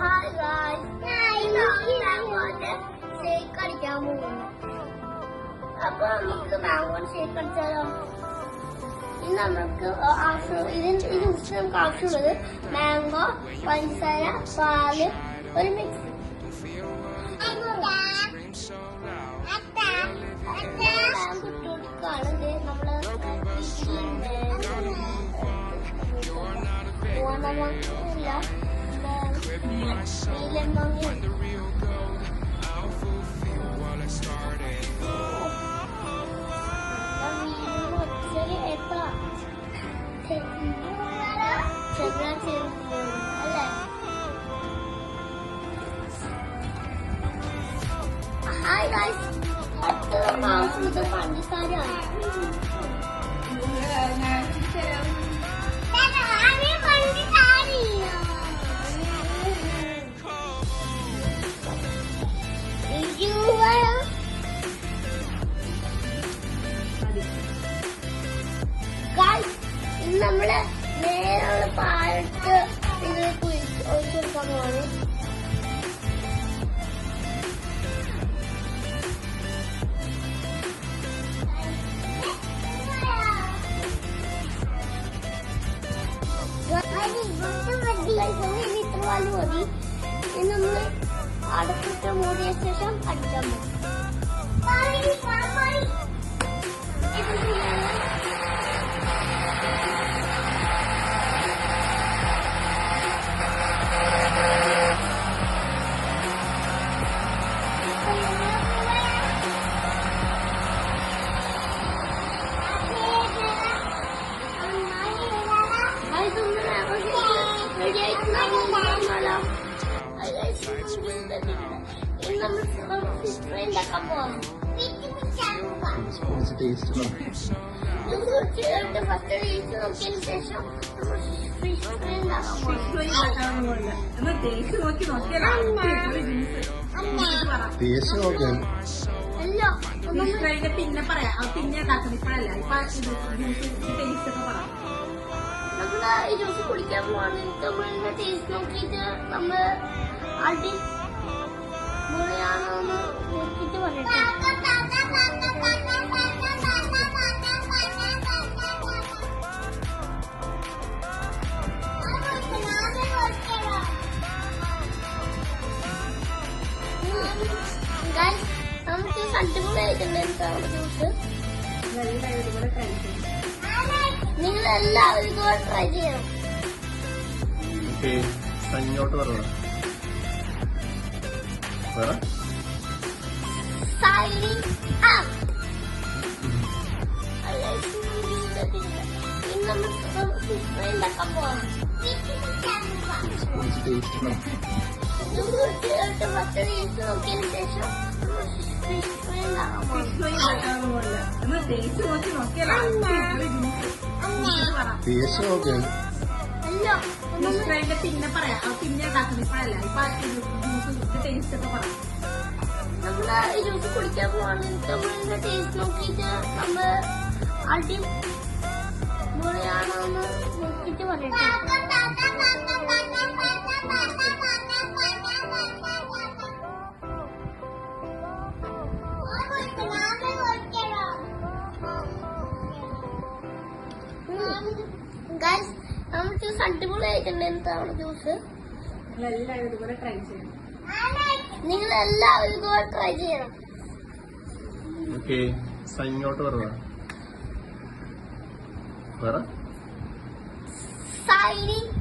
Hi guys, shake അടിക്കാൻ പോകുന്നു. അപ്പൊ നമുക്ക് മാംഗോ ഷേക്ക് അടിച്ചാലോ? ഇന്ന് നമുക്ക് ഇതിന് നമുക്ക് ആവശ്യമുള്ളത് മാംഗോ, പഞ്ചസാര, പാല്, ഒരു മിക്സ്. ഹായ് ഗൈസ്, അടുത്ത പഞ്ചസാരയാണ്. ഇന്ന് നമ്മള് നേരെ പാലിട്ട് ഇതിലേക്ക് ഒഴിച്ചു കൊടുക്കാൻ പോവാണ്. ഇത്ര പാല് മതി. ഇനി നമ്മള് അടച്ചിട്ട് മൂടിയ ശേഷം അടിക്കാൻ പോകും. പിന്നെ പറയാം, പിന്നെ ഇപ്പോഴല്ല നമ്മള് ഈ ജ്യൂസ് കുടിക്കാൻ പോവാണ്. നമ്മളിന്റെ ടേസ്റ്റ് നോക്കിയിട്ട് നമ്മള് അടിപൊളിയാണോന്ന് നോക്കിട്ട് പറയട്ടെ. നമുക്ക് അടിപൊളിയായിട്ടുണ്ട് ജ്യൂസ്. നിങ്ങൾ എല്ലാവരും ഇതുപോലെ ട്രൈ ചെയ്യണം. ഉണ്ടാക്കാൻ പോവാം. നോക്കിയതിനു ശേഷം പിന്നെ പറയാം, പിന്നെ ഉണ്ടാക്കുന്ന ഇപ്പോഴല്ല ടേസ്റ്റ് ഒക്കെ പറയാം. നമ്മള് ഈ ജ്യൂസ് കുടിക്കാൻ പോവാണ്. നമ്മളിന്റെ ടേസ്റ്റ് നോക്കിയിട്ട് നമ്മള് അടിപൊളിയാണോന്ന് നോക്കിട്ട് പറയട്ടെ. ഗൈസ്, നമ്മുടെ ജ്യൂസ് അടിപൊളിയായിട്ടുണ്ട്. എന്താണ് ജ്യൂസ്? എല്ലാവരും ഇതുപോലെ ട്രൈ ചെയ്യണം. നിങ്ങൾ എല്ലാവരും ഇതുപോലെ ട്രൈ ചെയ്യണം. വേറെ സൈനിങ്